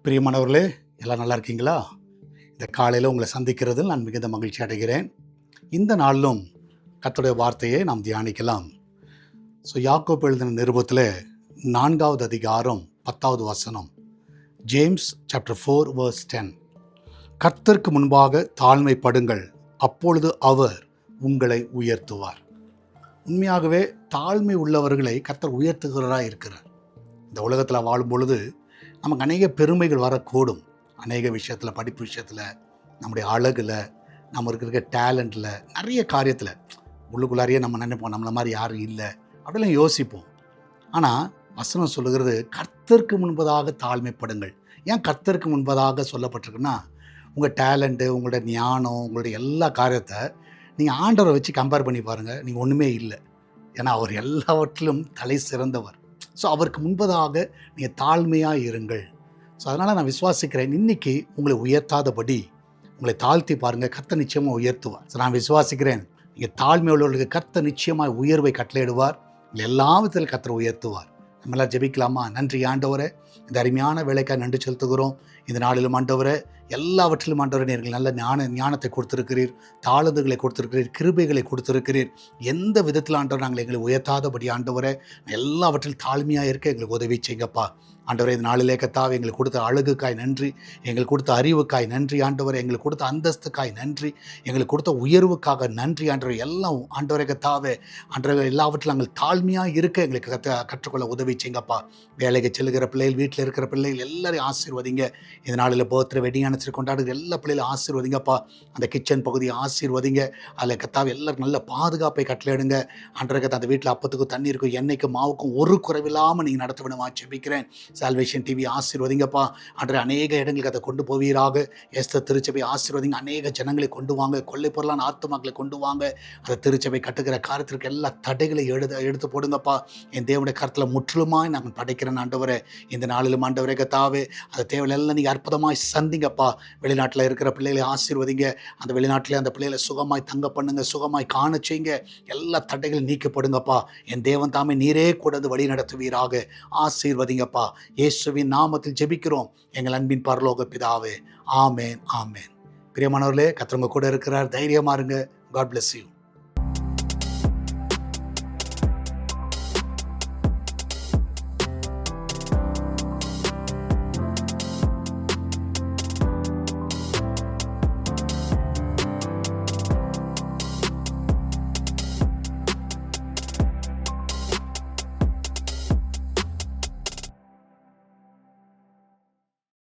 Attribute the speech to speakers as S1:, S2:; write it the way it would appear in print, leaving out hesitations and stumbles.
S1: பிரியமானவர்களே, எல்லாம் நல்லா இருக்கீங்களா? இந்த காலையில் உங்களை சந்திக்கிறதில் நான் மிகுந்த மகிழ்ச்சி அடைகிறேன். இந்த நாளிலும் கர்த்தருடைய வார்த்தையை நாம் தியானிக்கலாம். யாக்கோபு எழுதின நிருபத்தில் 4வது அதிகாரம் 10வது வசனம், ஜேம்ஸ் சாப்டர் 4 verse 10. கர்த்தருக்கு முன்பாக தாழ்மைப்படுங்கள், அப்பொழுது அவர் உங்களை உயர்த்துவார். உண்மையாகவே தாழ்மை உள்ளவர்களை கர்த்தர் உயர்த்துகிறவராக இருக்கிறார். இந்த உலகத்தில் வாழும் பொழுது நமக்கு அநேக பெருமைகள் வரக்கூடும். அநேக விஷயத்தில், படிப்பு விஷயத்தில், நம்முடைய அழகில், நம்ம இருக்கிற டேலண்டில், நிறைய காரியத்தில் உள்ளுக்குள்ளாரியே நம்ம நினைப்போம் நம்மளை மாதிரி யாரும் இல்லை அப்படிலாம் யோசிப்போம். ஆனால் வசனம் சொல்லுகிறது கர்த்தருக்கு முன்பதாக தாழ்மைப்படுங்கள். ஏன் கர்த்தருக்கு முன்பதாக சொல்லப்பட்டிருக்குன்னா, உங்கள் டேலண்ட்டு, உங்களோட ஞானம், உங்களுடைய எல்லா காரியத்தை நீங்கள் ஆண்டவரை வச்சு கம்பேர் பண்ணி பாருங்கள், நீங்கள் ஒன்றுமே இல்லை. ஏன்னா அவர் எல்லாவற்றிலும் தலை சிறந்தவர். அவருக்கு முன்பதாக நீங்கள் தாழ்மையாக இருங்கள். அதனால் நான் விசுவாசிக்கிறேன், இன்றைக்கி உங்களை உயர்த்தாதபடி உங்களை தாழ்த்தி பாருங்கள், கர்த்தர் நிச்சயமாக உயர்த்துவார். நான் விசுவாசிக்கிறேன், நீங்கள் தாழ்மை உள்ளவர்களுக்கு கர்த்தர் நிச்சயமாக உயர்வை கட்டளையிடுவார். எல்லா விதத்தில் கர்த்தர் உயர்த்துவார். நம்மளாம் ஜெபிக்கலாமா? நன்றி ஆண்டவரே, இந்த அருமையான வேலைக்காக நன்றி செலுத்துகிறோம். இந்த நாளிலும் ஆண்டவரே, எல்லாவற்றிலும் ஆண்டவரே நீங்கள் நல்ல ஞானத்தை கொடுத்திருக்கிறீர், தாழ்ந்துகளை கொடுத்திருக்கிறீர், கிருபைகளை கொடுத்திருக்கிறீர். எந்த விதத்தில் ஆண்டவர் நாங்கள் எங்களை உயர்த்தாதபடி ஆண்டவரே, எல்லாவற்றிலும் தாழ்மையாக இருக்க எங்களுக்கு உதவி செய்யுங்கப்பா. ஆண்டவரே, இந்த நாளிலே கர்த்தாவே எங்களுக்கு கொடுத்த அழகுக்காய் நன்றி, எங்களுக்கு கொடுத்த அறிவுக்காய் நன்றி ஆண்டவரே, எங்களுக்கு கொடுத்த அந்தஸ்துக்காய் நன்றி, எங்களுக்கு கொடுத்த உயர்வுக்காக நன்றி ஆண்டவரே. எல்லாம் ஆண்டவரே கர்த்தாவே, ஆண்டவரே எல்லாவற்றிலும் நாங்கள் தாழ்மையாக இருக்க எங்களுக்கு கற்றுக்கொள்ள உதவி செய்யுங்கப்பா. வேலைக்கு செல்லுகிற பிள்ளைகள், வீட்டில் இருக்கிற பிள்ளைகள் எல்லாரையும் ஆசீர்வதிங்க. இந்த நாளில் பர்த்டே, வெட்டிங் அனுப்பிச்சு கொண்டாடுகிற எல்லா பிள்ளைகளும் ஆசீர்வதிங்கப்பா. அந்த கிச்சன் பகுதியை ஆசீர்வதிங்க. அதில் கர்த்தாவே எல்லாருக்கும் நல்ல பாதுகாப்பை கட்டளையிடுங்க ஆண்டவரே. கர்த்தா அந்த வீட்டில் அப்பத்துக்கும் தண்ணீருக்கும் எண்ணெய்க்கும் மாவுக்கும் ஒரு குறைவில்லாமல் நீங்கள் நடத்த வேணுமா ஜெபிக்கிறேன். சால்வேஷன் டிவி ஆசீர்வதிங்கப்பா. அன்றைய அநேக இடங்களுக்கு அதை கொண்டு போவீராக. எஸ்தர் திருச்சபை ஆசீர்வதிங்க. அநேக ஜனங்களை கொண்டு வாங்க, கொள்ளை பொருளான ஆத்துமாக்களை கொண்டு வாங்க. அதை திருச்சபை கட்டுகிற காரியத்திற்கு எல்லா தடைகளை எடுத்து போடுங்கப்பா. என் தேவனுடைய கருத்தில் முற்றிலுமாய் நாங்கள் படைக்கிறேன் ஆண்டவரே. இந்த நாளிலும் ஆண்டவரே கர்த்தாவே, அந்த தேவையெல்லாம் நீங்கள் அற்புதமாய் சந்திங்கப்பா. வெளிநாட்டில் இருக்கிற பிள்ளைகளை ஆசீர்வதிங்க. அந்த வெளிநாட்டில் அந்த பிள்ளைகளை சுகமாய் தங்க பண்ணுங்க, சுகமாய் காண செய்யுங்க. எல்லா தடைகளும் நீக்கப்படுங்கப்பா. என் தேவன் தாமே நீரே கூட வழி நடத்துவீராக. ஆசீர்வதிங்கப்பா. இயேசுவின் நாமத்தில் ஜெபிக்கிறோம் எங்கள் அன்பின் பரலோக பிதாவே. ஆமேன், ஆமேன். பிரியமானவர்களே, கர்த்தர் உங்க கூட இருக்கிறார். தைரியமா இருங்க. God bless you.